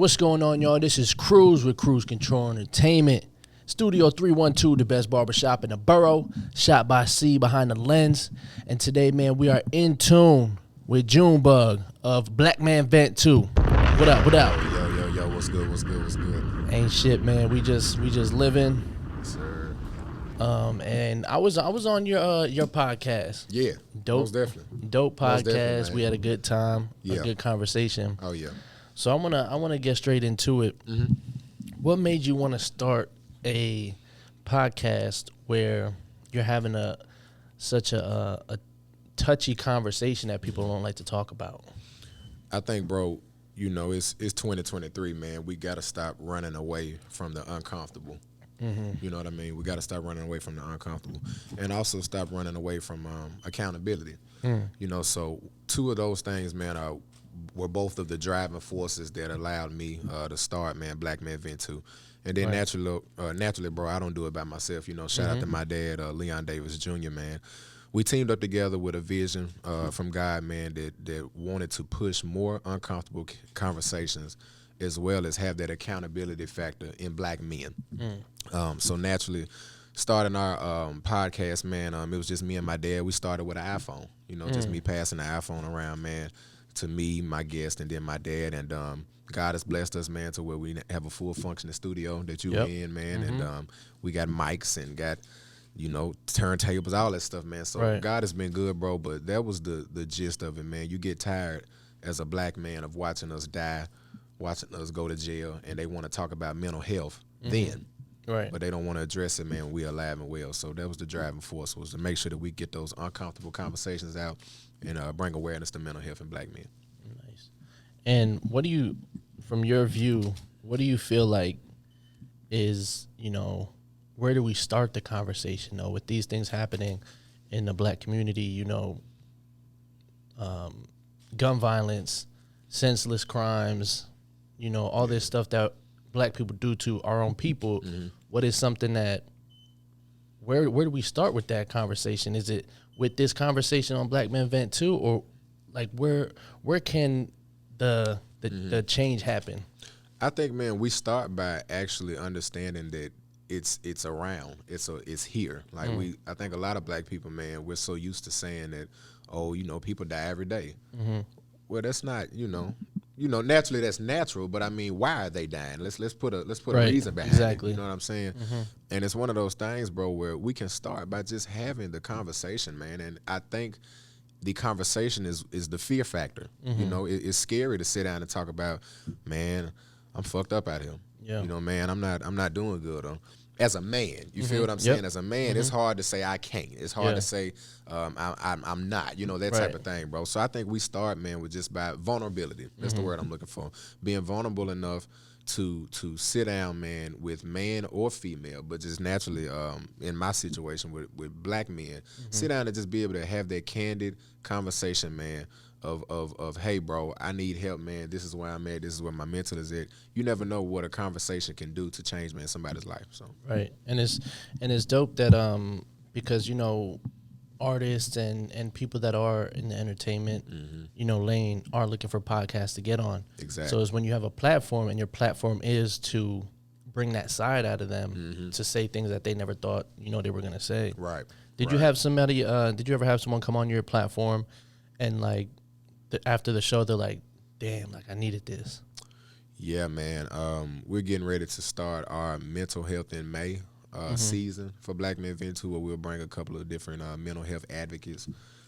What's going on, y'all? This is Cruz with Cruz Control Entertainment. Studio 312, the best barbershop in the borough. Shot by C behind the lens. And today, man, we are in tune with Junebug of Black Man Vent 2. What up, what up? Yo, what's good? Ain't shit, man. We just living. Yes, sir. And I was on your podcast. Yeah, Dope. most definitely. Dope Most podcast. definitely, We had a good time. Yeah. A good conversation. Oh, yeah. So I wanna get straight into it. Mm-hmm. What made you want to start a podcast where you're having such a touchy conversation that people don't like to talk about? I think, bro, you know, it's 2023, man. We got to stop running away from the uncomfortable. Mm-hmm. You know what I mean? We got to stop running away from the uncomfortable and also stop running away from accountability. You know, so two of those things, man, were both of the driving forces that allowed me to start, man, Black Man Vent 2. And then naturally, bro, I don't do it by myself. You know, shout out to my dad, Johnathon Davis Jr., man. We teamed up together with a vision from God, man, that wanted to push more uncomfortable conversations as well as have that accountability factor in black men. So naturally, starting our podcast, man, it was just me and my dad. We started with an iPhone, you know, just me passing the iPhone around, man, to me, my guest, and then my dad. And God has blessed us, man, to where we have a full functioning studio that you in, man. And we got mics and got, you know, turntables, all that stuff, man. So God has been good, bro. But that was the gist of it, man. You get tired as a black man of watching us die, watching us go to jail, and they want to talk about mental health then. Right. But they don't want to address it, man. We alive and well. So that was the driving force, was to make sure that we get those uncomfortable conversations out and bring awareness to mental health in black men. Nice. And what do you, from your view, what do you feel like is, you know, where do we start the conversation, though, with these things happening in the black community, you know, gun violence, senseless crimes, you know, all this stuff that black people do to our own people? What is something that, where do we start with that conversation? Is it with this conversation on Black Men Vent 2, or like where can the change happen? I think, man, we start by actually understanding that it's around, it's here. Like I think a lot of black people, man, we're so used to saying that, oh, you know, people die every day. Well, that's not, you know, naturally that's natural, but I mean, why are they dying? Let's put a reason behind it. You know what I'm saying? And it's one of those things, bro, where we can start by just having the conversation, man. And I think the conversation is the fear factor. You know, it's scary to sit down and talk about, man, I'm fucked up out here. You know, man, I'm not doing good. As a man, you feel what I'm saying? As a man, it's hard to say I can't. It's hard to say I'm not. You know, that type of thing, bro. So I think we start, man, with just by vulnerability. That's the word I'm looking for. Being vulnerable enough to sit down, man, with man or female, but just naturally, in my situation with black men, sit down and just be able to have that candid conversation, man, of hey, bro, I need help, man. This is where I'm at. This is where my mental is at. You never know what a conversation can do to change, man, somebody's life. So and it's dope that because, you know, artists and people that are in the entertainment, you know, lane are looking for podcasts to get on. Exactly. So it's when you have a platform and your platform is to bring that side out of them, to say things that they never thought, you know, they were gonna say. Right. Did you have somebody? Did you ever have someone come on your platform and like after the show they're like, damn, like I needed this? Yeah, man. We're getting ready to start our mental health in May season for Black Men Vent 2, where we'll bring a couple of different mental health advocates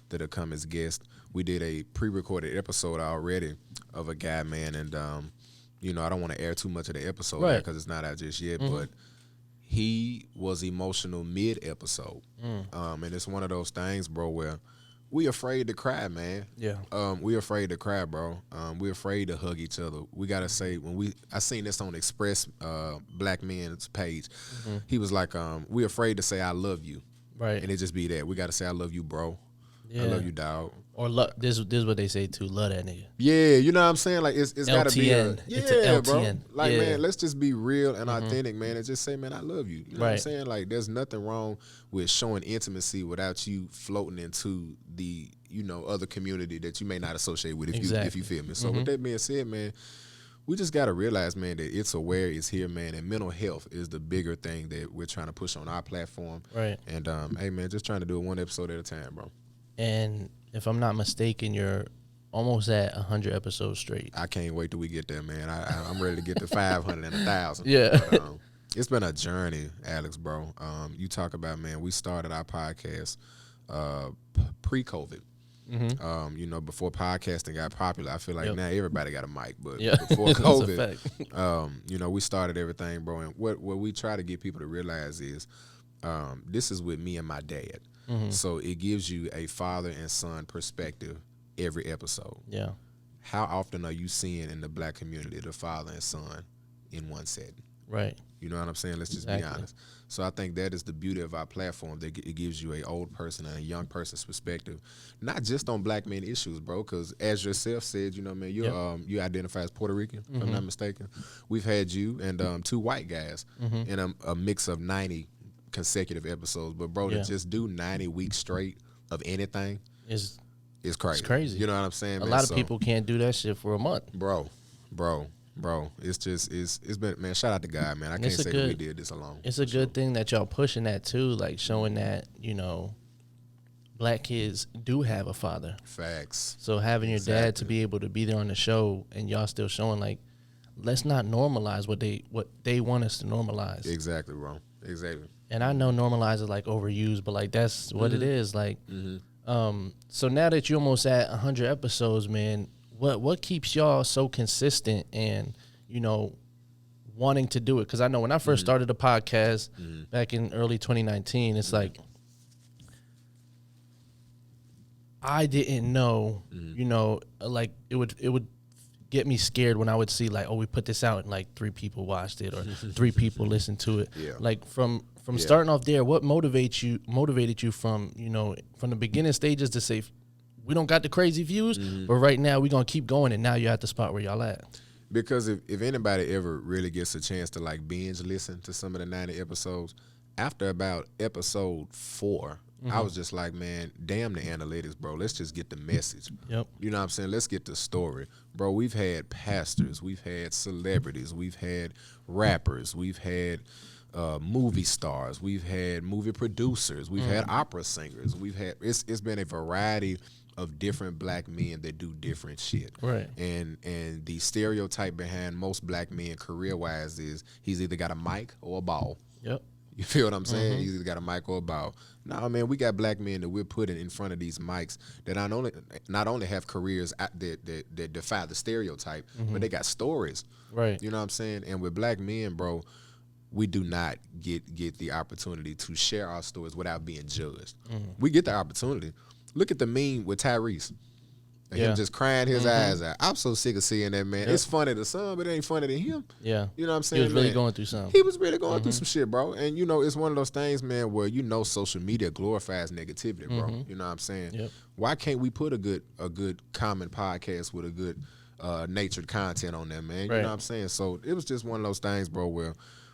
that'll come as guests. We did a pre-recorded episode already of a guy, man, and you know, I don't want to air too much of the episode because it's not out just yet, but he was emotional mid-episode. And it's one of those things, bro, where we afraid to cry, man. Yeah. We afraid to cry, bro. We afraid to hug each other. We gotta say, I seen this on Express Black Men's page. He was like, we afraid to say I love you. Right. And it just be that. We gotta say I love you, bro. I love you, dog. Or this is what they say too. Love that nigga. Yeah, you know what I'm saying? Like it's gotta be it's an LTN. Bro. Like man, let's just be real and authentic, man, and just say, man, I love you. You know what I'm saying? Like there's nothing wrong with showing intimacy without you floating into the, you know, other community that you may not associate with if you feel me. So with that being said, man, we just got to realize, man, that it's aware, it's here, man, and mental health is the bigger thing that we're trying to push on our platform. Right. And, hey, man, just trying to do it one episode at a time, bro. And if I'm not mistaken, you're almost at 100 episodes straight. I can't wait till we get there, man. I'm ready to get to 500 and 1,000. Yeah. But, it's been a journey, Alex, bro. You talk about, man, we started our podcast pre-COVID. Before podcasting got popular. I feel like now everybody got a mic, but before COVID, we started everything, bro. And what we try to get people to realize is this is with me and my dad. So it gives you a father and son perspective every episode. Yeah. How often are you seeing in the black community the father and son in one setting? Right. You know what I'm saying? Let's just be honest. So I think that is the beauty of our platform. That it gives you a old person and a young person's perspective, not just on black men issues, bro. Because as yourself said, man, you identify as Puerto Rican, if I'm not mistaken. We've had you and 2 white guys in a mix of 90 consecutive episodes. But bro, to just do 90 weeks straight of anything is crazy. It's crazy. You know what I'm saying? A lot of people can't do that shit for a month, bro. It's been, man, shout out to God, man. I can't say that we did this alone. It's a good thing that y'all pushing that too, like showing that, black kids do have a father. Facts. So having your dad to be able to be there on the show and y'all still showing, like, let's not normalize what they want us to normalize. Exactly, bro. Exactly. And I know normalize is like overused, but like that's what it is. Like so now that you're almost at 100 episodes, man, what keeps y'all so consistent and, wanting to do it? Because I know when I first started the podcast back in early 2019, it's like I didn't know, like it would get me scared when I would see like, oh, we put this out and like 3 people watched it or 3 people listened to it. Yeah. Like from starting off there, what motivated you from the beginning stages to say, we don't got the crazy views, but right now we're going to keep going, and now you're at the spot where y'all at? Because if anybody ever really gets a chance to like binge listen to some of the 90 episodes, after about episode 4, I was just like, man, damn the analytics, bro. Let's just get the message. Yep. You know what I'm saying? Let's get the story. Bro, we've had pastors, we've had celebrities, we've had rappers, we've had movie stars, we've had movie producers, we've had opera singers, it's been a variety of different black men that do different shit. Right. And the stereotype behind most black men career-wise is he's either got a mic or a ball. Yep. You feel what I'm saying? He's either got a mic or a ball. No, man, we got black men that we're putting in front of these mics that not only have careers that defy the stereotype, but they got stories. Right. You know what I'm saying? And with black men, bro, we do not get the opportunity to share our stories without being judged. We get the opportunity. Look at the meme with Tyrese. And him just crying his eyes out. I'm so sick of seeing that, man. It's funny to some, but it ain't funny to him. Yeah. You know what I'm saying? He was really going through something. He was really going through some shit, bro. And, it's one of those things, man, where social media glorifies negativity, bro. You know what I'm saying? Yep. Why can't we put a good common podcast with a good natured content on there, man? Right. You know what I'm saying? So it was just one of those things, bro, where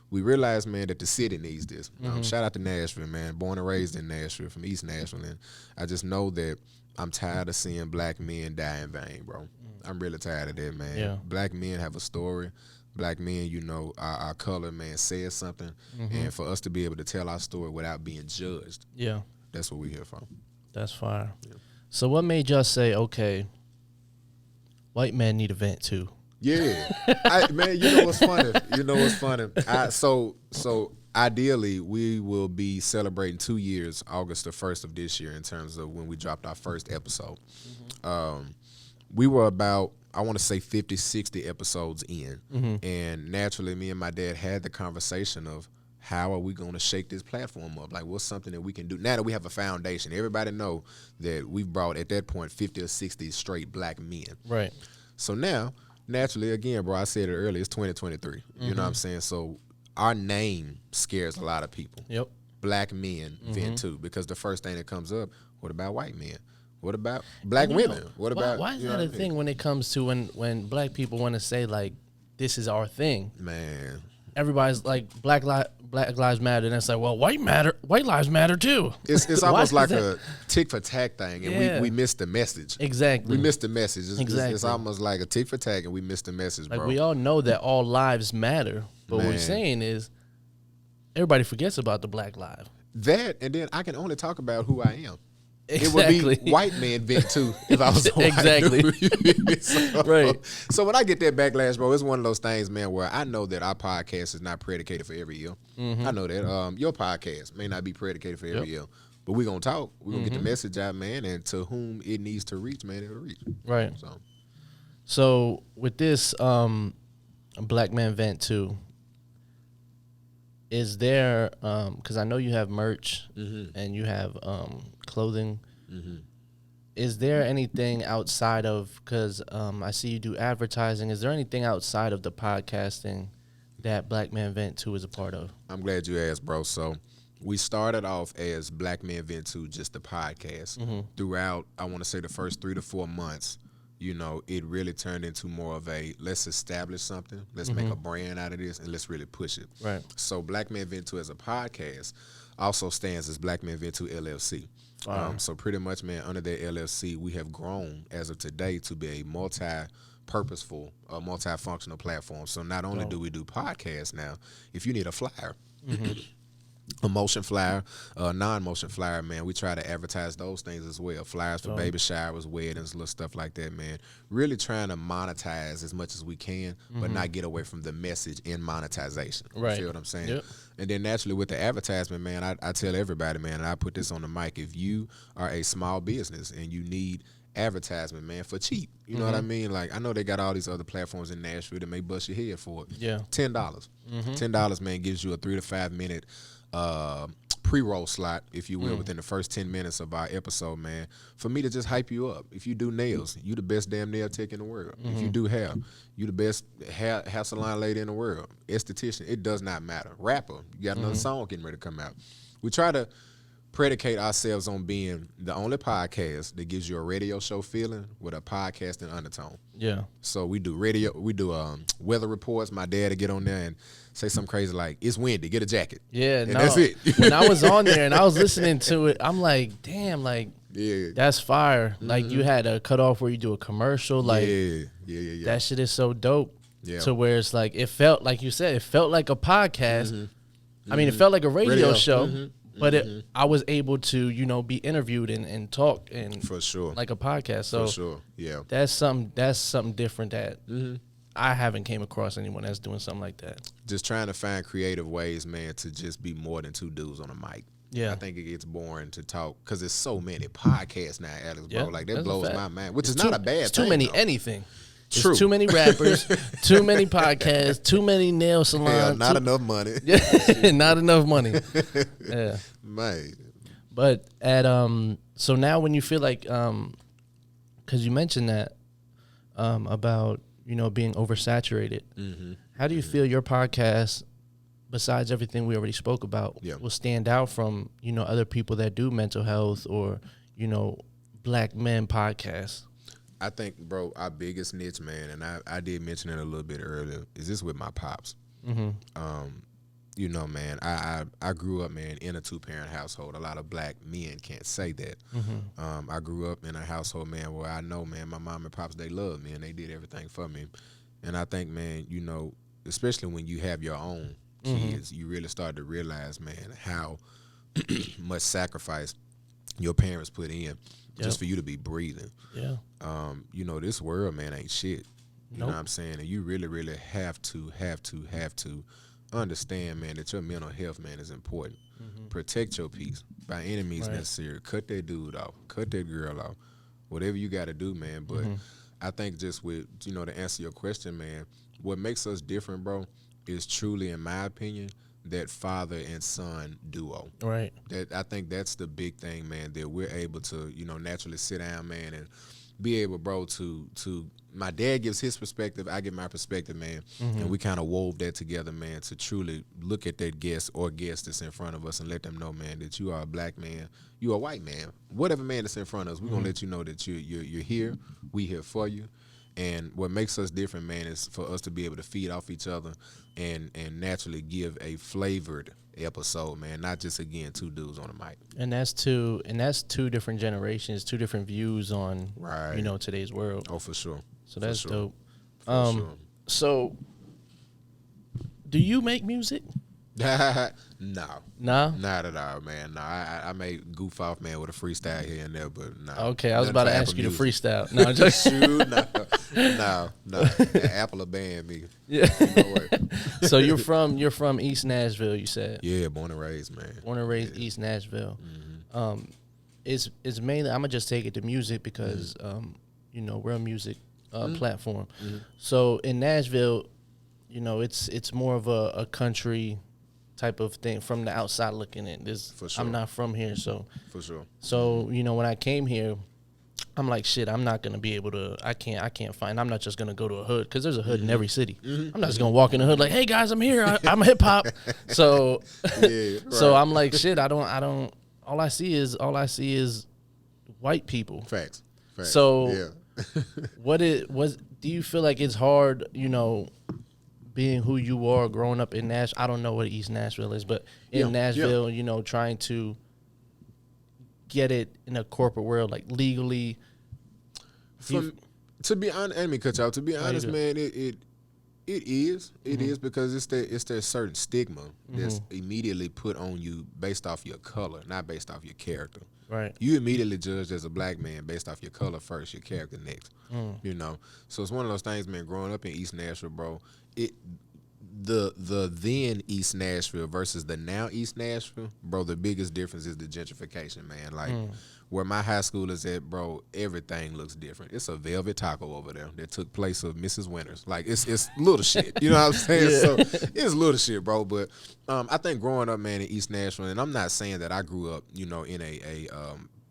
we realized, man, that the city needs this. Shout out to Nashville, man. Born and raised in Nashville, from East Nashville. And I just know that I'm tired of seeing black men die in vain, bro. I'm really tired of that, man. Yeah. Black men have a story. Black men, our color, man, says something. And for us to be able to tell our story without being judged, that's what we're here for. That's fire. Yeah. So what made y'all say, okay, white men need a vent too? Yeah. Man, you know what's funny? So ideally, we will be celebrating 2 years, August the 1st of this year, in terms of when we dropped our first episode. We were about, I want to say 50, 60 episodes in. And naturally, me and my dad had the conversation of how are we going to shake this platform up? Like, what's something that we can do? Now that we have a foundation, everybody know that we've brought, at that point, 50 or 60 straight black men. Right. So now, naturally, again, bro, I said it earlier, it's 2023. You know what I'm saying? So our name scares a lot of people. Yep. Black men vent too, because the first thing that comes up, what about white men? What about black women? What about why is that a thing when it comes to when black people want to say like this is our thing? Man, everybody's like Black Black Lives Matter, and it's like, well, white lives matter too. It's almost like a tick for tack thing, and we missed the message. Exactly, we missed the message. Exactly. It's almost like a tick for tack, and we missed the message, bro. Like, we all know that all lives matter, but what we're saying is everybody forgets about the black life. That, and then I can only talk about who I am. Exactly. It would be white man vent too if I was a white exactly. dude. So, right. So when I get that backlash, bro, it's one of those things, man, where I know that our podcast is not predicated for every ear. I know that. Your podcast may not be predicated for every ear, but we're gonna talk. We're gonna get the message out, man, and to whom it needs to reach, man, it'll reach. Right. So with this Black Man Vent too, is there, because I know you have merch and you have clothing. Is there anything outside of, because I see you do advertising, is there anything outside of the podcasting that Black Man Vent 2 is a part of? I'm glad you asked, bro. So we started off as Black Man Vent 2, just the podcast. Throughout, I want to say the first 3 to 4 months, you know, it really turned into more of a, let's establish something, let's make a brand out of this, and let's really push it. Right. So Black Man Vent 2 as a podcast also stands as Black Man Vent 2 LLC. So pretty much, man, under that LLC, we have grown as of today to be a multi-purposeful, multi-functional platform. So not only do we do podcasts now, if you need a flyer, a motion flyer, non-motion flyer, man, we try to advertise those things as well. Flyers for baby showers, weddings, little stuff like that, man. Really trying to monetize as much as we can, but not get away from the message in monetization. Right. You feel what I'm saying? Yep. And then naturally with the advertisement, man, I tell everybody, man, and I put this on the mic, if you are a small business and you need advertisement, man, for cheap, you know what I mean? Like, I know they got all these other platforms in Nashville that may bust your head for it. Yeah. $10. $10, man, gives you a 3 to 5 minute pre-roll slot, if you will, within the first 10 minutes of our episode, man, for me to just hype you up. If you do nails, you the best damn nail tech in the world. If you do hair, you the best hair salon lady in the world. Esthetician, it does not matter. Rapper, you got another song getting ready to come out. We try to predicate ourselves on being the only podcast that gives you a radio show feeling with a podcasting undertone. Yeah. So we do radio, we do weather reports. My dad will get on there and say something crazy like, "It's windy, get a jacket." Yeah, and that's it. When I was on there and I was listening to it, I'm like, damn, like, yeah, that's fire. Like, you had a cutoff where you do a commercial. Like, yeah. that shit is so dope. Yeah. To where it's like, it felt, like you said, it felt like a podcast. I mean, it felt like a radio show. But I was able to, you know, be interviewed and talk and for sure, like a podcast. So for sure, yeah, that's something different that I haven't came across anyone that's doing something like that. Just trying to find creative ways, man, to just be more than two dudes on a mic. Yeah, I think it gets boring to talk because there's so many podcasts now, Alex, bro. Like, that blows my mind, which is not a bad thing. It's too many though. Anything. True. It's too many rappers, too many podcasts, too many nail salons. Hell, not enough money. Not enough money. Yeah, man. But at so now when you feel like because you mentioned that about, you know, being oversaturated, how do you feel your podcast, besides everything we already spoke about, will stand out from, you know, other people that do mental health or, you know, Black men podcasts? I think, bro, our biggest niche, man, and I did mention it a little bit earlier, is this with my pops. You know, man, I grew up, man, in a 2-parent household. A lot of black men can't say that. I grew up in a household, man, where I know, man, my mom and pops, they loved me and they did everything for me. And I think, man, you know, especially when you have your own kids, you really start to realize, man, how much sacrifice your parents put in just for you to be breathing. Yeah. You know, this world, man, ain't shit. You know Nope. what I'm saying? And you really, really have to understand, man, that your mental health, man, is important. Protect your peace by any means necessary. Cut that dude off. Cut that girl off. Whatever you got to do, man. But I think just with, you know, to answer your question, man, what makes us different, bro, is truly, in my opinion, that father and son duo. Right. That I think that's the big thing, man, that we're able to, you know, naturally sit down, man, and be able, bro, to my dad gives his perspective, I give my perspective, man, and we kind of wove that together, man, to truly look at that guest or guest that's in front of us and let them know, man, that you are a black man, you are a white man, whatever man that's in front of us, we're gonna let you know that you're here, we here for you, And what makes us different, man, is for us to be able to feed off each other and naturally give a flavored episode, man. Not just, again, two dudes on a mic. And that's two different generations, two different views on today's world. Oh, for sure. So that's dope. For sure. So do you make music? No. No? Not at all, man. No, I may goof off, man, with a freestyle here and there, but no. Okay, I was about to ask you to freestyle. No, just shoot. No. Apple will ban me. Yeah. So you're from East Nashville, you said? Yeah, born and raised, man. Born and raised East Nashville. Mm-hmm. It's mainly, I'm gonna just take it to music because we're a music platform. Mm-hmm. So in Nashville, it's more of a country type of thing from the outside looking in. For sure. I'm not from here, so for sure. So when I came here, I'm like, shit, I'm not gonna be able to. I can't find. I'm not just gonna go to a hood because there's a hood in every city. Mm-hmm. I'm not just gonna walk in the hood like, hey guys, I'm here. I'm hip hop. So so I'm like, shit, I don't. All I see is white people. Facts. So what do you feel like it's hard? Being who you are, growing up in Nashville, I don't know what East Nashville is, but in Nashville, trying to get it in a corporate world, like legally. To be honest, let me cut you out. To be honest, man, it is because it's that certain stigma that's immediately put on you based off your color, not based off your character. Right. You immediately judged as a black man based off your color first, your character next. So it's one of those things, man. Growing up in East Nashville, bro, the then East Nashville versus the now East Nashville, bro, the biggest difference is the gentrification, man. Like where my high school is at, bro, everything looks different. It's a Velvet Taco over there that took place of Mrs. Winters. Like it's little shit. You know what I'm saying? Yeah. So it's little shit, bro. But I think growing up, man, in East Nashville, and I'm not saying that I grew up, in a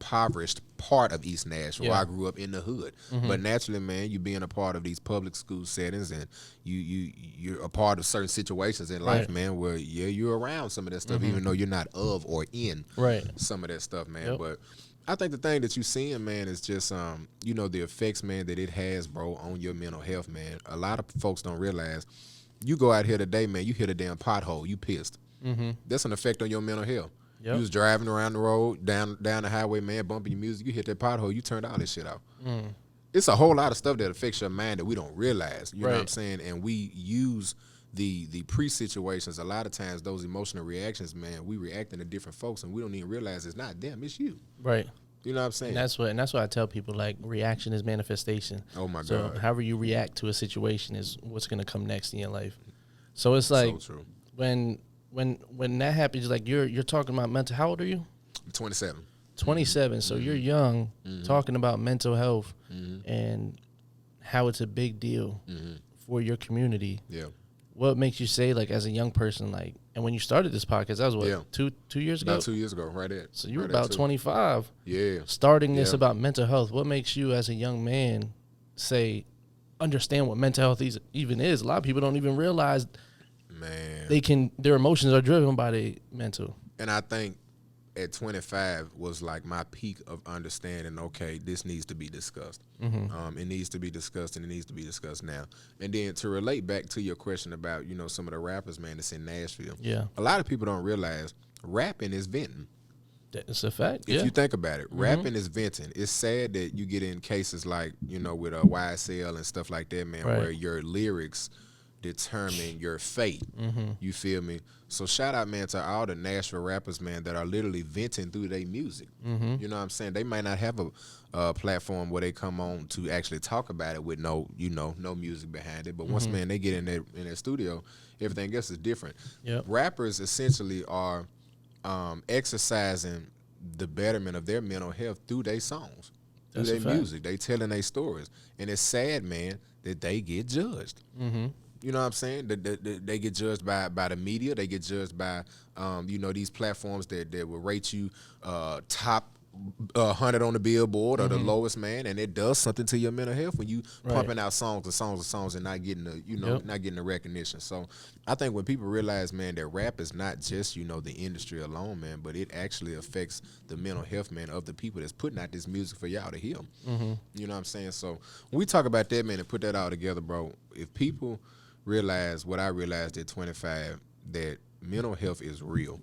impoverished part of East Nashville. Yeah. I grew up in the hood, but naturally, man, you being a part of these public school settings, and you're a part of certain situations in life, man, where you're around some of that stuff, even though you're not of or in some of that stuff, man. Yep. But I think the thing that you're seeing, man, is just the effects, man, that it has, bro, on your mental health, man. A lot of folks don't realize. You go out here today, man, you hit a damn pothole, you pissed. That's an effect on your mental health. Yep. You was driving around the road, down the highway, man, bumping your music. You hit that pothole, you turned all this shit off. It's a whole lot of stuff that affects your mind that we don't realize. You know what I'm saying? And we use the pre-situations. A lot of times, those emotional reactions, man, we reacting to different folks, and we don't even realize it's not them, it's you. Right. You know what I'm saying? And that's what I tell people, like, reaction is manifestation. Oh, my God. So however you react to a situation is what's going to come next in your life. So it's like, so true. When that happens, like you're talking about mental. How old are you? 27. 27. So you're young, talking about mental health and how it's a big deal for your community. Yeah. What makes you say, like, as a young person, like, and when you started this podcast, that was what, 2 years ago? About 2 years ago, right there. So you were about 25. Yeah. Starting this about mental health. What makes you, as a young man, understand what mental health even is? A lot of people don't even realize. Man, their emotions are driven by the mental. And I think at 25 was like my peak of understanding, okay, this needs to be discussed. It needs to be discussed, and it needs to be discussed now. And then to relate back to your question about, some of the rappers, man, that's in Nashville. Yeah. A lot of people don't realize rapping is venting. That's a fact. If you think about it, rapping is venting. It's sad that you get in cases like, with a YSL and stuff like that, man, where your lyrics determine your fate. You feel me? So shout out, man, to all the Nashville rappers, man, that are literally venting through their music. You know what I'm saying? They might not have a platform where they come on to actually talk about it with no music behind it. But once, man, they get in their studio, everything else is different. Yep. Rappers essentially are exercising the betterment of their mental health through their songs, through their music. They telling their stories. And it's sad, man, that they get judged. You know what I'm saying? They get judged by the media. They get judged by, these platforms that will rate you top 100 on the Billboard or the lowest, man, and it does something to your mental health when you Right. pumping out songs and songs and songs and not getting the not getting the recognition. So I think when people realize, man, that rap is not just the industry alone, man, but it actually affects the mental health, man, of the people that's putting out this music for y'all to hear. You know what I'm saying? So when we talk about that, man, and put that all together, bro, if people realize what I realized at 25, that mental health is real.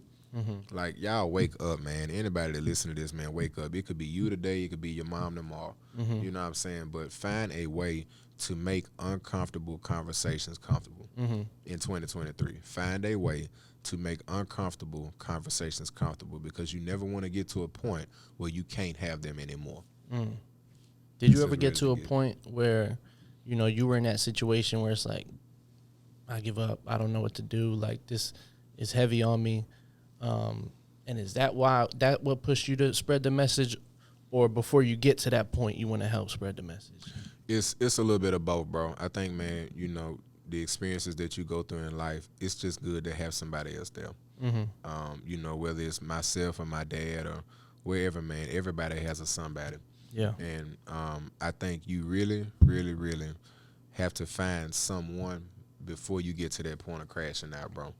Like, y'all wake up, man. Anybody that listen to this, man, wake up. It could be you today. It could be your mom tomorrow. You know what I'm saying? But find a way to make uncomfortable conversations comfortable in 2023. Find a way to make uncomfortable conversations comfortable, because you never want to get to a point where you can't have them anymore. Did you ever get to a point where, you were in that situation where it's like, I give up. I don't know what to do. Like, this is heavy on me. And is that what pushed you to spread the message, or before you get to that point, you want to help spread the message? It's a little bit of both, bro. I think, man, the experiences that you go through in life, it's just good to have somebody else there. Whether it's myself or my dad or wherever, man, everybody has a somebody. Yeah. And I think you really, really, really have to find someone before you get to that point of crashing out, bro.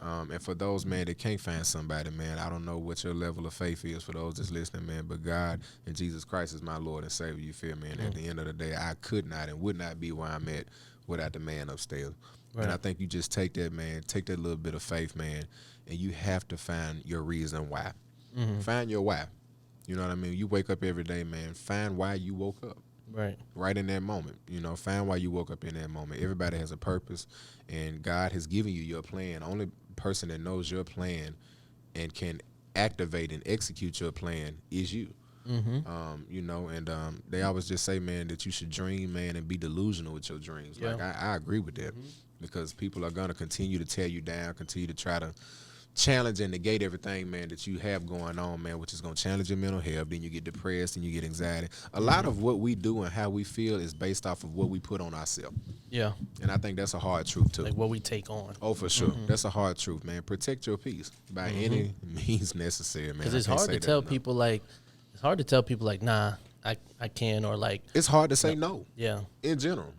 And for those, man, that can't find somebody, man, I don't know what your level of faith is for those that's listening, man, but God and Jesus Christ is my Lord and Savior, you feel me? And at the end of the day, I could not and would not be where I'm at without the man upstairs. Right. And I think you just take that, man, take that little bit of faith, man, and you have to find your reason why. Find your why. You know what I mean? You wake up every day, man, find why you woke up. Right in that moment. Find why you woke up in that moment. Everybody has a purpose, and God has given you your plan. Only person that knows your plan and can activate and execute your plan is you. They always just say, man, that you should dream, man, and be delusional with your dreams. Like, I agree with that, because people are going to continue to tear you down, continue to try to challenge and negate everything, man, that you have going on, man, which is going to challenge your mental health. Then you get depressed and you get anxiety. A lot of what we do and how we feel is based off of what we put on ourselves. Yeah. And I think that's a hard truth, too. Like what we take on. Oh, for sure. That's a hard truth, man. Protect your peace by any means necessary, man. Because it's hard to tell people, like, nah, I can, or like. It's hard to say no. Yeah. In general.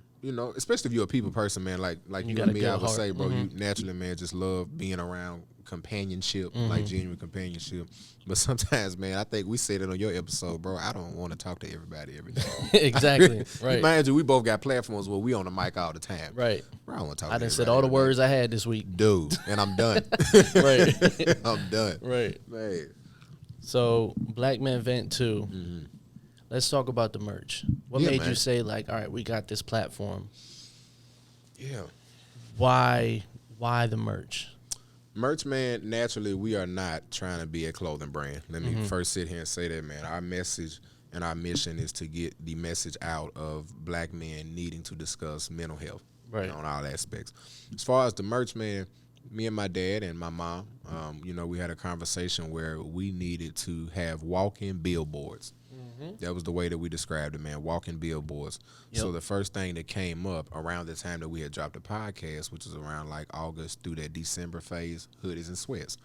Especially if you're a people person, man, like you and me, I would say, bro, you naturally, man, just love being around companionship, like genuine companionship. But sometimes, man, I think we said it on your episode, bro, I don't want to talk to everybody every day. Exactly. Right. Mind you, we both got platforms where we on the mic all the time. Right. Bro, I don't want to talk I to done said all the words I had this week. Dude, and I'm done. Right. I'm done. Right. Man. So, Black Men Vent 2. Let's talk about the merch. What made you say, like, all right, we got this platform? Yeah. Why the merch? Merch, man, naturally, we are not trying to be a clothing brand. Let me first sit here and say that, man. Our message and our mission is to get the message out of black men needing to discuss mental health on all aspects. As far as the merch, man, me and my dad and my mom, we had a conversation where we needed to have walk-in billboards. That was the way that we described it, man, walking billboards. So the first thing that came up around the time that we had dropped the podcast, which was around like August through that December phase, hoodies and sweats.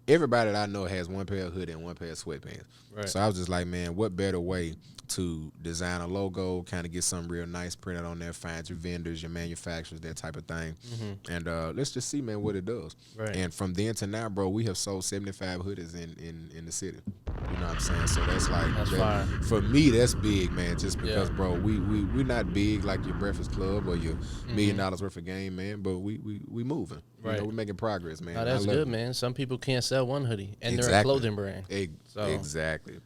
Everybody that I know has one pair of hoodie and one pair of sweatpants. Right. So I was just like, man, what better way to design a logo, kind of get something real nice printed on there, find your vendors, your manufacturers, that type of thing. And let's just see, man, what it does. Right. And from then to now, bro, we have sold 75 hoodies in the city. You know what I'm saying? So that's like, fine. For me, that's big, man, just because, bro, we're not big like your Breakfast Club or your $1 million worth of game, man, but we moving. Right. We're making progress, man. Oh, that's good, man. Some people can't sell one hoodie, and they're a clothing brand. Exactly.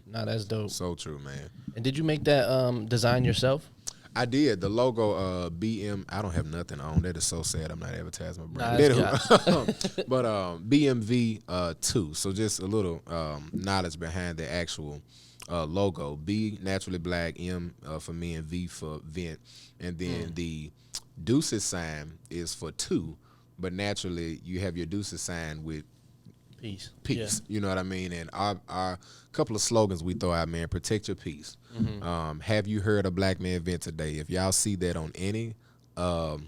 Nah, that's dope. So true, man. And did you make that design yourself? I did. The logo, BM, I don't have nothing on. That is so sad. I'm not advertising my brand. But BMV 2. So just a little knowledge behind the actual logo. B, naturally black, M for me, and V for vent. And then the deuces sign is for 2. But naturally, you have your deuces sign with peace. Yeah. You know what I mean? And our couple of slogans we throw out, man, protect your peace. Have you heard a Black Man Vent today? If y'all see that on any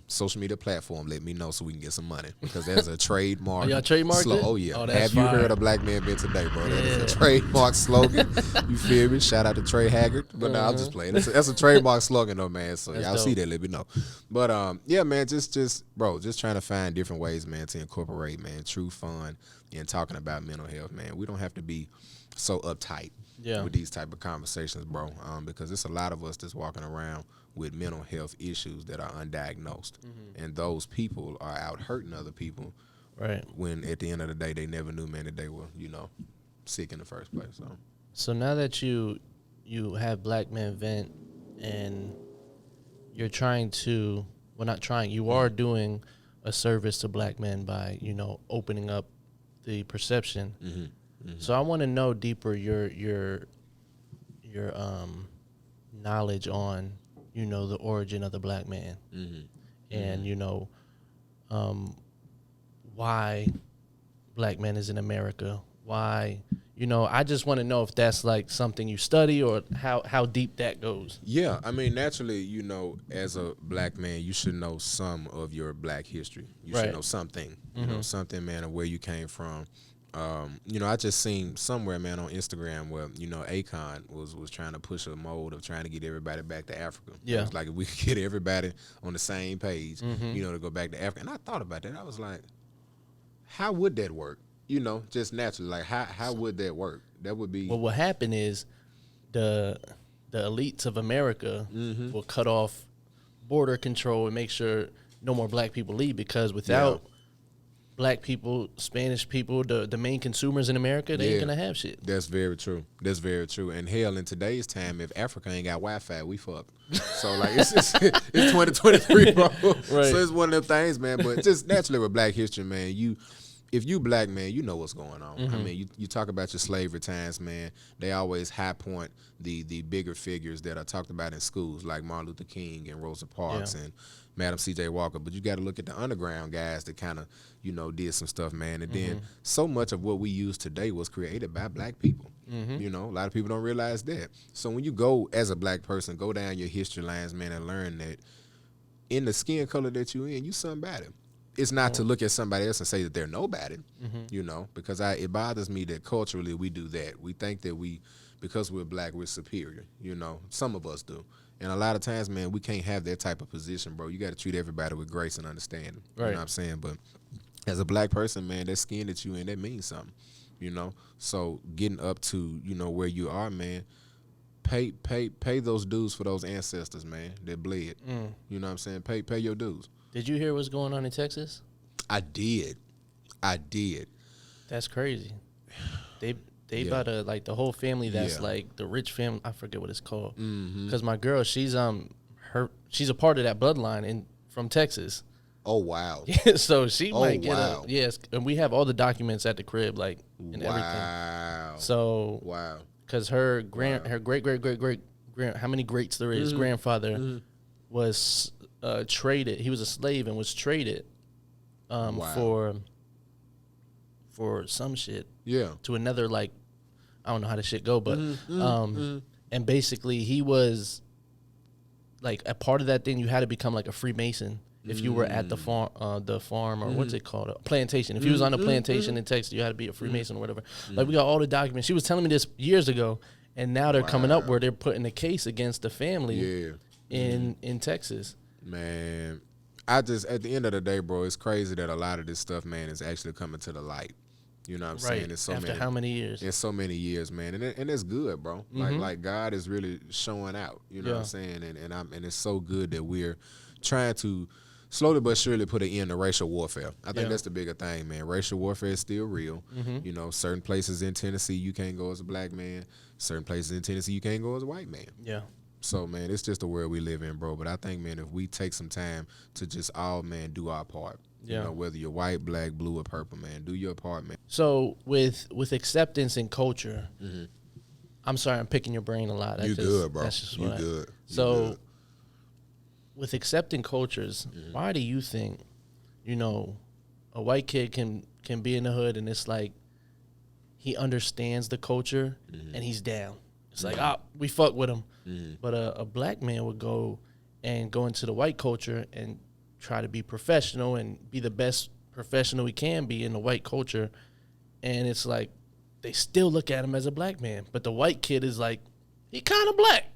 social media platform, let me know so we can get some money, because there's a trademark. Are y'all trademarked it? Oh yeah. Oh, that's Have you fire. heard of Black Man Been Today, bro? That is a trademark slogan. You feel me? Shout out to Trey Haggard. But no, I'm just playing. That's a trademark slogan though, man. So y'all see that, let me know. But yeah, man, just trying to find different ways, man, to incorporate, man, true fun in talking about mental health, man. We don't have to be so uptight with these type of conversations, bro. Because it's a lot of us that's walking around with mental health issues that are undiagnosed, and those people are out hurting other people. Right. When at the end of the day, they never knew, man, that they were, sick in the first place. So now that you have Black Men Vent, and you're trying to, well, not trying, you are doing a service to Black men by, opening up the perception. So I want to know deeper your knowledge on, the origin of the Black man, and why Black men is in America. Why, I just want to know if that's like something you study, or how deep that goes. Yeah, I mean, naturally, as a Black man, you should know some of your Black history. You should know something, something, man, of where you came from. I just seen somewhere, man, on Instagram where, Akon was trying to push a mold of trying to get everybody back to Africa. Yeah. It was like, if we could get everybody on the same page, to go back to Africa. And I thought about that. I was like, how would that work? Just naturally, like, how would that work? That would be... Well, what happened is the elites of America will cut off border control and make sure no more Black people leave, because without... Black people, Spanish people, the main consumers in America, they ain't gonna have shit. That's very true. That's very true. And hell, in today's time, if Africa ain't got Wi-Fi, we fucked. So like, it's 2023, bro. Right. So it's one of them things, man. But just naturally with Black history, man, if you Black, man, you know what's going on. I mean, you talk about your slavery times, man. They always high point the bigger figures that are talked about in schools, like Martin Luther King and Rosa Parks and Madam C.J. Walker. But you got to look at the underground guys that kind of, did some stuff, man. And then so much of what we use today was created by Black people. A lot of people don't realize that. So when you go as a Black person, go down your history lines, man, and learn that in the skin color that you in, you somebody. It's not to look at somebody else and say that they're nobody, because it bothers me that culturally we do that. We think that because we're Black, we're superior, Some of us do. And a lot of times, man, we can't have that type of position, bro. You got to treat everybody with grace and understanding. Right. You know what I'm saying? But as a Black person, man, that skin that you in, that means something, So getting up to, where you are, man, pay those dues for those ancestors, man, that bled. You know what I'm saying? Pay your dues. Did you hear what's going on in Texas? I did. That's crazy. They about to, like, the whole family that's like the rich family. I forget what it's called. Because my girl, she's she's a part of that bloodline from Texas. Oh wow. So she might get yes, and we have all the documents at the crib, like, and everything. So because her great how many greats there is, grandfather was traded. He was a slave and was traded for some shit. To another, like, I don't know how the shit go, but and basically he was like a part of that thing. You had to become like a Freemason if you were at the farm or what's it called, a plantation. If you was on a plantation in Texas, you had to be a Freemason or whatever. Like, we got all the documents. She was telling me this years ago, and now they're coming up where they're putting a case against the family in Texas. Man, at the end of the day, bro, it's crazy that a lot of this stuff, man, is actually coming to the light. You know what I'm saying? It's so After how many years? It's so many years, man, and it's good, bro. Like God is really showing out. You know what I'm saying? And it's so good that we're trying to slowly but surely put an end to racial warfare. I think that's the bigger thing, man. Racial warfare is still real. Certain places in Tennessee you can't go as a Black man. Certain places in Tennessee you can't go as a white man. Yeah. So, man, it's just the world we live in, bro. But I think, man, if we take some time to just all, man, do our part. Whether you're white, Black, blue, or purple, man, do your part, man. So with acceptance and culture, I'm sorry, I'm picking your brain a lot. You good, bro. That's just you good. So with accepting cultures, why do you think, a white kid can be in the hood and it's like he understands the culture and he's down? It's like, we fuck with him. But a Black man would go and go into the white culture and try to be professional and be the best professional he can be in the white culture. And it's like they still look at him as a black man, but the white kid is like, he kind of black.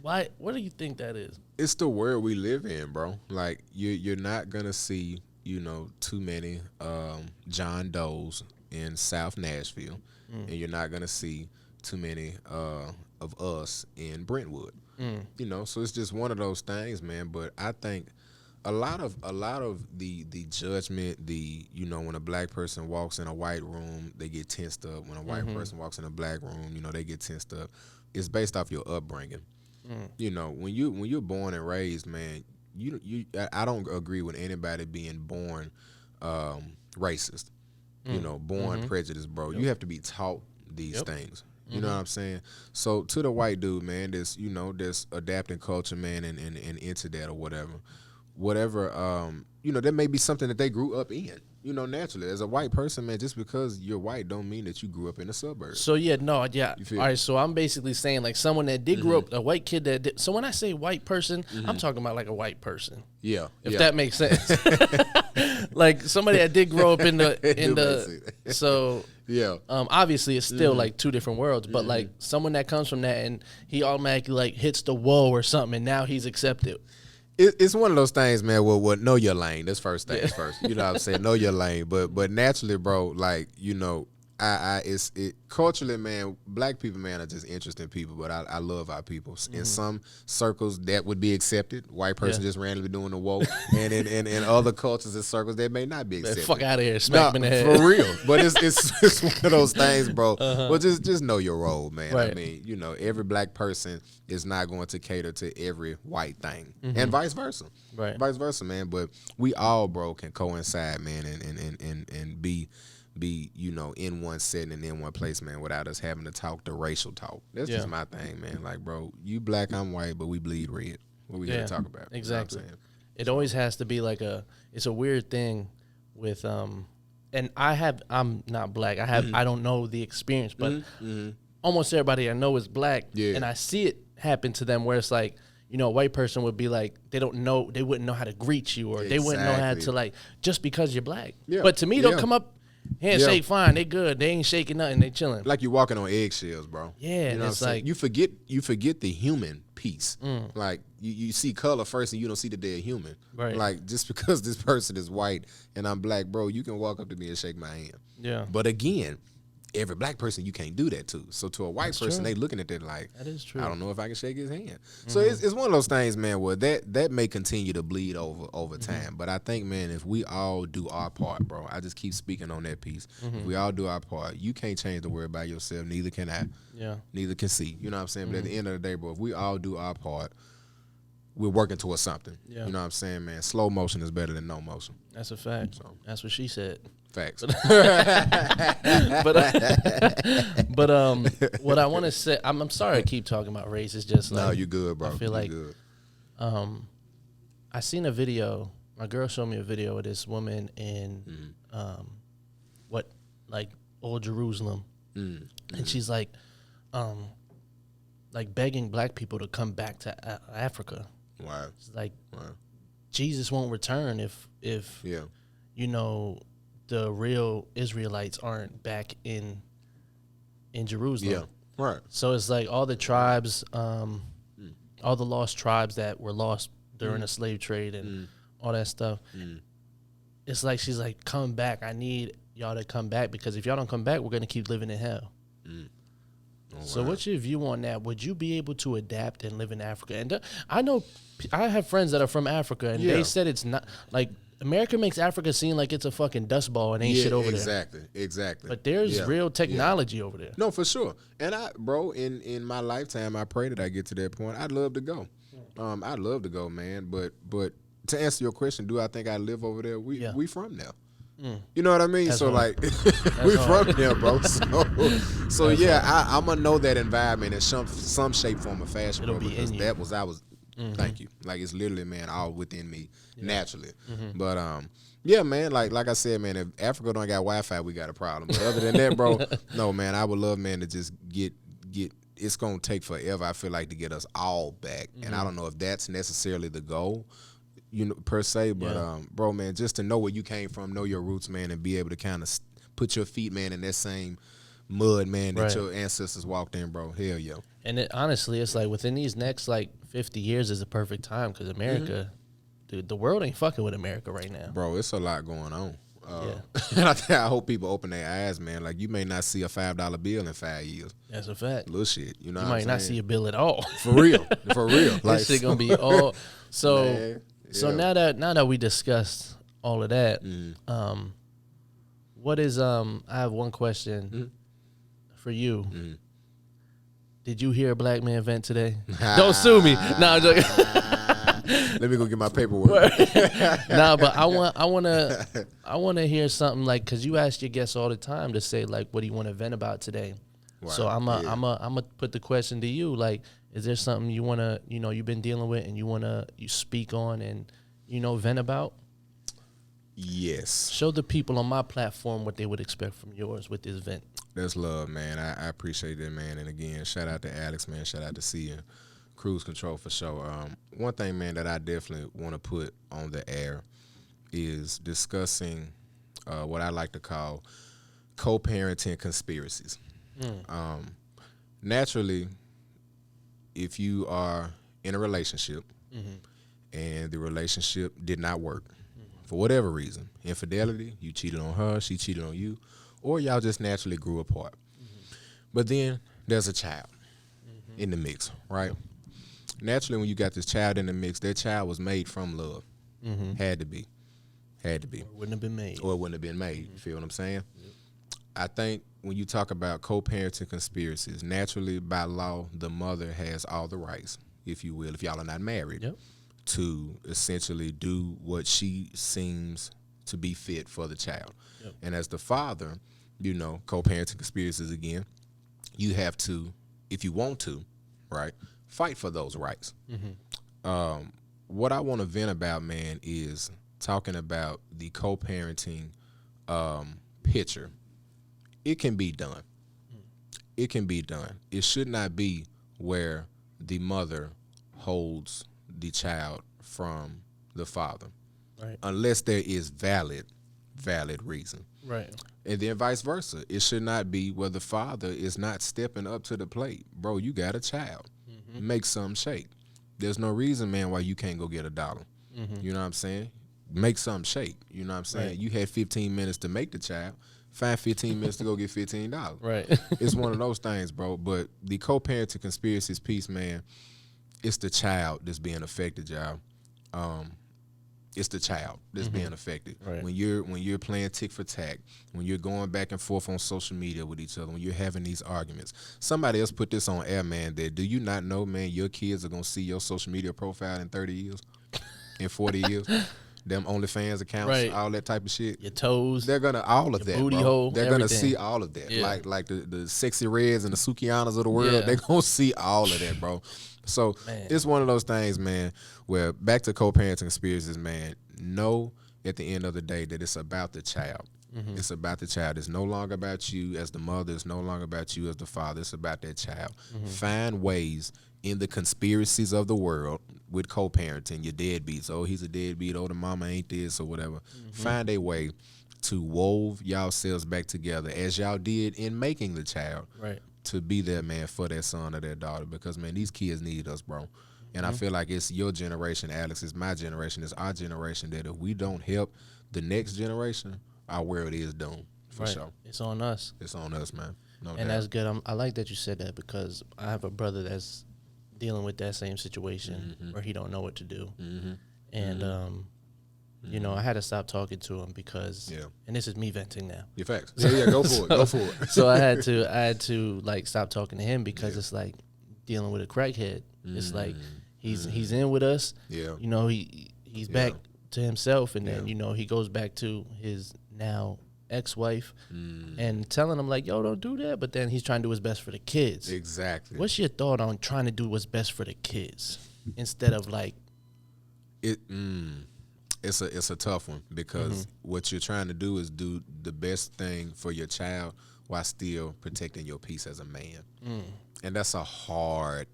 Why? What do you think that is? It's the world we live in, bro. Like you're not gonna see, too many John Does in South Nashville, and you're not gonna see too many of us in Brentwood. So it's just one of those things, man. But I think a lot of the judgment, when a black person walks in a white room, they get tensed up. When a white person walks in a black room, they get tensed up. It's based off your upbringing. When you're born and raised, man, I don't agree with anybody being born racist. Born prejudiced, bro. Yep. You have to be taught these things. You know what I'm saying? So to the white dude, man, this adapting culture, man, and into that or whatever, that may be something that they grew up in. Naturally, as a white person, man, just because you're white don't mean that you grew up in the suburbs. So all right. So I'm basically saying like someone that did grow up, a white kid that did. So when I say white person, I'm talking about like a white person. Yeah, if that makes sense. Like somebody that did grow up in the so yeah. Obviously, it's still like two different worlds, but like someone that comes from that and he automatically like hits the wall or something, and now he's accepted. It's one of those things, man. Well, know your lane. That's first things first. You know what I'm saying? Know your lane. But naturally, bro, like it's culturally, man. Black people, man, are just interesting people. But I love our people. In some circles, that would be accepted. White person just randomly doing the woke, and in other cultures and circles, that may not be accepted. Fuck out of here, smack me in the head for real. But it's one of those things, bro. But just know your role, man. Right. I mean, every black person is not going to cater to every white thing, and vice versa. Right. Vice versa, man. But we all, bro, can coincide, man, and be in one setting and in one place, man, without us having to talk the racial talk. That's just my thing, man. Like, bro, you black, I'm white, but we bleed red. What we gotta talk about? Exactly. You know it always has to be like it's a weird thing with and I'm not black. I don't know the experience, but almost everybody I know is black, and I see it happen to them where it's like, a white person would be like, they wouldn't know how to greet you, or they wouldn't know how to, like, just because you're black. Yeah. But to me, they'll come up, handshake fine, they good, they ain't shaking nothing, they chilling. Like you're walking on eggshells, bro. Yeah, you know it's like you forget the human piece. Like you see color first, and you don't see that they're human. Right. Like just because this person is white and I'm black, bro, you can walk up to me and shake my hand. Yeah. But again, every black person you can't do that to. So to a white person, they looking at that like, that is true. I don't know if I can shake his hand. So it's one of those things, man, where that may continue to bleed over time. But I think, man, if we all do our part, bro, I just keep speaking on that piece. If we all do our part, you can't change the world by yourself. Neither can I. Yeah. Neither can C. You know what I'm saying? But at the end of the day, bro, if we all do our part, we're working towards something. Yeah. You know what I'm saying, man? Slow motion is better than no motion. That's a fact. So, that's what she said. Facts. But what I want to say, I'm sorry I keep talking about race. It's just like, no, you good, bro. I feel like good. I seen a video. My girl showed me a video of this woman in Old Jerusalem, and she's like begging black people to come back to Africa. Wow. It's like Jesus won't return if the real Israelites aren't back in Jerusalem. Yeah, right. So it's like all the tribes, all the lost tribes that were lost during the slave trade and all that stuff. It's like she's like, come back. I need y'all to come back, because if y'all don't come back, we're going to keep living in hell. Oh, so what's your view on that? Would you be able to adapt and live in Africa? And I know I have friends that are from Africa, and they said it's not like America makes Africa seem like it's a fucking dust ball and ain't shit over there. Exactly. But there's real technology over there. No, for sure. And in my lifetime, I pray that I get to that point. I'd love to go. I'd love to go, man. But to answer your question, do I think I live over there? We from there. You know what I mean? That's so hard. Like we from there, bro. So I'm gonna know that environment in some shape, form, or fashion. It'll bro, be because in you. that was I was. Thank you. Like it's literally, man, all within me naturally. But man, like I said, man, if Africa don't got Wi-Fi, we got a problem. But other than that, bro, no, man, I would love, man, to just get it's gonna take forever, I feel like, to get us all back. And I don't know if that's necessarily the goal, per se, but bro, man, just to know where you came from, know your roots, man, and be able to kind of put your feet, man, in that same mud, man, that your ancestors walked in, bro. Hell yeah. And honestly, it's like within these next 50 years is a perfect time, because America, dude, the world ain't fucking with America right now, bro. It's a lot going on. And I hope people open their eyes, man. Like, you may not see a $5 bill in 5 years. That's a fact. Little shit, you know. You might not see a bill at all. For real, for real. Like, this shit gonna be all. So, now that we discussed all of that, what is I have one question for you. Did you hear a black man vent today? Don't sue me. No, I'm joking. Let me go get my paperwork. But I want to hear something, like, because you ask your guests all the time to say, like, what do you want to vent about today? Wow. So I'm a put the question to you, like, is there something you want to, you've been dealing with and you speak on and vent about? Yes. Show the people on my platform what they would expect from yours with this vent. That's love, man. I appreciate that, man. And again, shout out to Alex, man. Shout out to Cia. Cruise Control for sure. One thing, man, that I definitely want to put on the air is discussing what I like to call co-parenting conspiracies. Naturally, if you are in a relationship and the relationship did not work for whatever reason, infidelity, you cheated on her, she cheated on you, or y'all just naturally grew apart. But then there's a child in the mix, right? Naturally, when you got this child in the mix, that child was made from love. Had to be. Or it wouldn't have been made. You feel what I'm saying? Yep. I think when you talk about co-parenting conspiracies, naturally, by law, the mother has all the rights, if you will, if y'all are not married, to essentially do what she seems to be fit for the child. Yep. And as the father, co-parenting conspiracies again, you have to, if you want to, right, fight for those rights. What I want to vent about, man, is talking about the co-parenting picture. It can be done. It can be done. It should not be where the mother holds the child from the father, right? Unless there is valid reason, right? And then vice versa. It should not be where the father is not stepping up to the plate. Bro, you got a child. Make something shake. There's no reason, man, why you can't go get $1. You know what I'm saying? Make something shake. You know what I'm saying? Right. You had 15 minutes to make the child. Find 15 minutes to go get $15. Right. It's one of those things, bro. But the co-parenting conspiracies piece, man, it's the child that's being affected, y'all. It's the child that's being affected. Right. When you're playing tick for tack, when you're going back and forth on social media with each other, when you're having these arguments. Somebody else put this on air, man, that do you not know, man, your kids are going to see your social media profile in 30 years, in 40 years? Them OnlyFans accounts, all that type of shit. Your toes. They're going to, all of that, booty bro. hole, they're going to see all of that. Yeah. Like the sexy reds and the Sukianas of the world, they're going to see all of that, bro. So it's one of those things, man, where back to co-parenting conspiracies, man, know at the end of the day that it's about the child. It's about the child. It's no longer about you as the mother. It's no longer about you as the father. It's about that child. Find ways in the conspiracies of the world with co-parenting, your deadbeats. Oh, he's a deadbeat. Oh, the mama ain't this or whatever. Find a way to wove yourselves back together as y'all did in making the child. Right. To be there, man, for that son or that daughter, because, man, these kids need us, bro. And I feel like it's your generation, Alex, it's my generation, it's our generation, that if we don't help the next generation, our world is doomed, for sure. It's on us. It's on us, man. No doubt. And that's good. I like that you said that, because I have a brother that's dealing with that same situation where he don't know what to do. And, I had to stop talking to him because, and this is me venting now. Your facts. Yeah, go for it. Go for it. So I had to like stop talking to him, because it's like dealing with a crackhead. It's like he's in with us. Yeah. He's back to himself, and then he goes back to his now ex-wife and telling him, like, yo, don't do that, but then he's trying to do his best for the kids. Exactly. What's your thought on trying to do what's best for the kids instead of like it? It's a tough one, because what you're trying to do is do the best thing for your child while still protecting your peace as a man. And that's a hard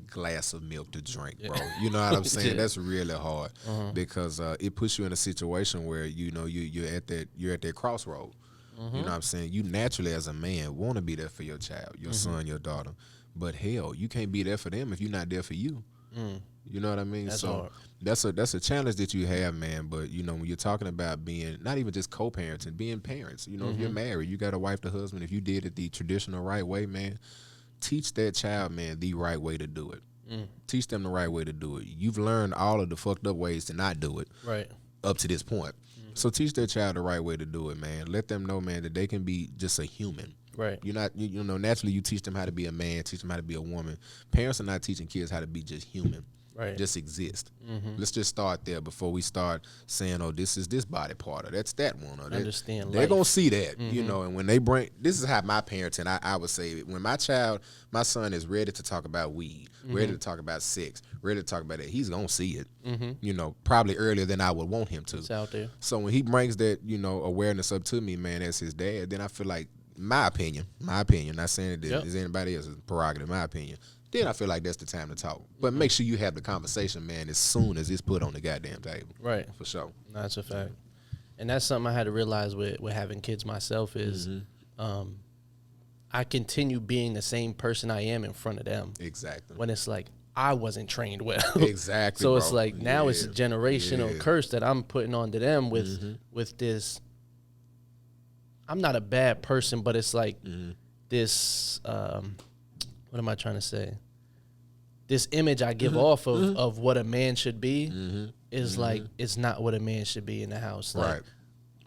glass of milk to drink, bro. You know what I'm saying? Yeah. That's really hard because it puts you in a situation where you're at that crossroad. You know what I'm saying? You naturally as a man want to be there for your child, your son, your daughter, but hell, you can't be there for them if you're not there for you. You know what I mean? That's so hard. that's a challenge that you have, man. But when you're talking about being not even just co-parenting, being parents. If you're married, you got a wife, the husband. If you did it the traditional right way, man, teach that child, man, the right way to do it. Teach them the right way to do it. You've learned all of the fucked up ways to not do it Right. up to this point. So teach that child the right way to do it, man. Let them know, man, that they can be just a human. Right. You're not, naturally you teach them how to be a man, teach them how to be a woman. Parents are not teaching kids how to be just human. Right. Just exist. Let's just start there before we start saying, oh, this is this body part, or that's that one, or that. Understand They're life. gonna see that, and when they bring, this is how my parenting, I would say, when my son is ready to talk about weed, ready to talk about sex, ready to talk about that, he's gonna see it, probably earlier than I would want him to. It's out there. So when he brings that, awareness up to me, man, as his dad, then I feel like my opinion, not saying it is anybody else's prerogative, my opinion, then I feel like that's the time to talk. But make sure you have the conversation, man, as soon as it's put on the goddamn table. Right. For sure. That's a fact. And that's something I had to realize with having kids myself is I continue being the same person I am in front of them. Exactly. When it's like I wasn't trained well. Exactly. So bro. it's like now it's a generational curse that I'm putting onto them with this. I'm not a bad person, but it's like this what am I trying to say? This image I give off of what a man should be is like it's not what a man should be in the house. Like,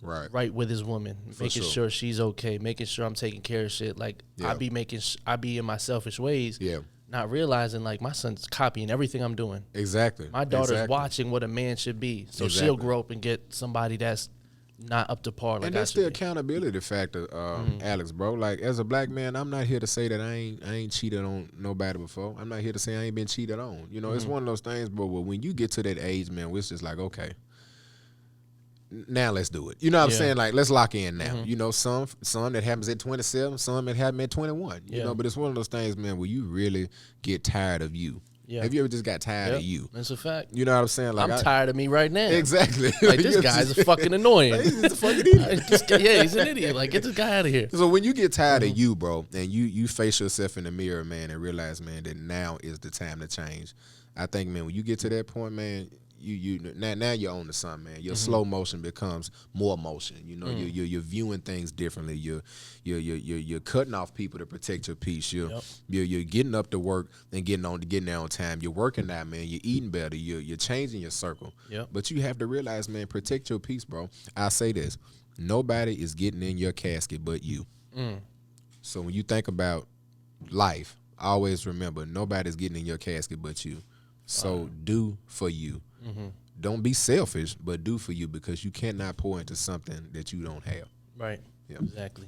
right with his woman, making sure she's okay, making sure I'm taking care of shit. Like I be in my selfish ways. Yeah. Not realizing like my son's copying everything I'm doing. Exactly. My daughter's watching what a man should be, so she'll grow up and get somebody that's not up to par. Like and that's the accountability factor, Alex, bro. Like as a black man, I'm not here to say that I ain't cheated on nobody before. I'm not here to say I ain't been cheated on. It's one of those things, bro. But when you get to that age, man, where it's just like, okay, now let's do it. You know what I'm saying? Like let's lock in now. Some that happens at 27, some that happen at 21. You know, but it's one of those things, man, where you really get tired of you. Yeah. Have you ever just got tired of you? That's a fact. You know what I'm saying? Like I'm tired of me right now. Exactly. Like this guy's fucking annoying. Like, he's a fucking idiot. He's an idiot. Like get this guy out of here. So when you get tired of you, bro, and you face yourself in the mirror, man, and realize, man, that now is the time to change. I think, man, when you get to that point, man, now you're on to something, man. Your slow motion becomes more motion. You're viewing things differently. You're cutting off people to protect your peace. You're getting up to work and getting there on time. You're working out, man. You're eating better. You're changing your circle. Yep. But you have to realize, man, protect your peace, bro. I say this: nobody is getting in your casket but you. So when you think about life, always remember nobody's getting in your casket but you. So do for you. Don't be selfish, but do for you, because you cannot pour into something that you don't have. Right. Yep. Exactly.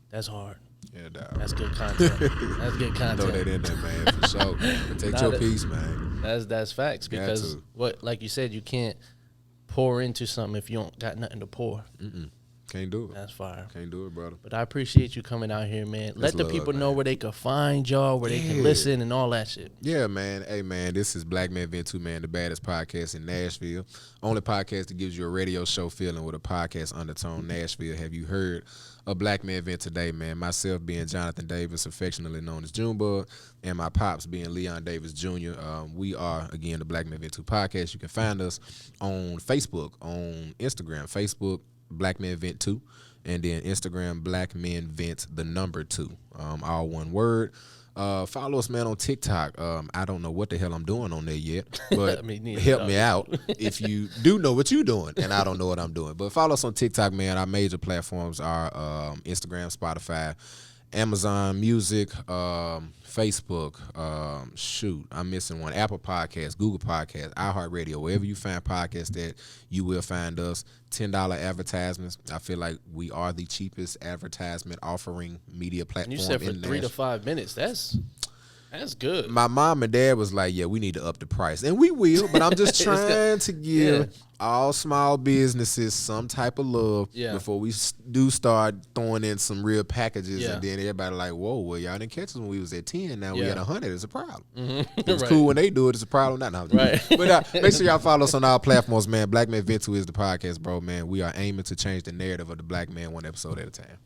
That's hard. Yeah, dog. That's good content. That's good content. Throw that in there, man, for sure. Protect your peace, man. That's facts, because like you said, you can't pour into something if you don't got nothing to pour. Can't do it. That's fire. Can't do it, brother. But I appreciate you coming out here, man. Let the people know where they can find y'all, where they can listen and all that shit. Yeah, man. Hey, man, this is Black Man Vent 2, man, the baddest podcast in Nashville. Only podcast that gives you a radio show feeling with a podcast undertone. Nashville. Have you heard of Black Man Vent today, man? Myself being Johnathon Davis, affectionately known as Junebug, and my pops being Leon Davis Jr. We are, again, the Black Man Vent 2 podcast. You can find us on Facebook, on Instagram, Facebook, Black Men Vent 2, and then Instagram, Black Men Vent the number 2, all one word. Follow us, man, on TikTok. I don't know what the hell I'm doing on there yet, but help me out if you do know what you're doing, and I don't know what I'm doing. But follow us on TikTok, man. Our major platforms are Instagram, Spotify, Amazon Music, Facebook, I'm missing one, Apple Podcasts, Google Podcasts, iHeartRadio, wherever you find podcasts that you will find us. $10 advertisements. I feel like we are the cheapest advertisement offering media platform. You said for 3 to 5 minutes. That's That's good. My mom and dad was like, yeah, we need to up the price. And we will, but I'm just trying to give all small businesses some type of love before we do start throwing in some real packages. And then everybody like, whoa, well, y'all didn't catch us when we was at 10. Now we at 100. It's a problem. It's cool when they do it. It's a problem. Not right. But make sure y'all follow us on our platforms, man. Black Man Vent To is the podcast, bro, man. We are aiming to change the narrative of the black man one episode at a time.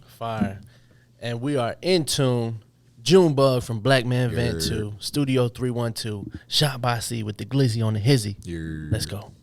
Fire. And we are InTuned. Junebug from Black Man Vent To, Studio 312, shot by C with the glizzy on the hizzy. Let's go.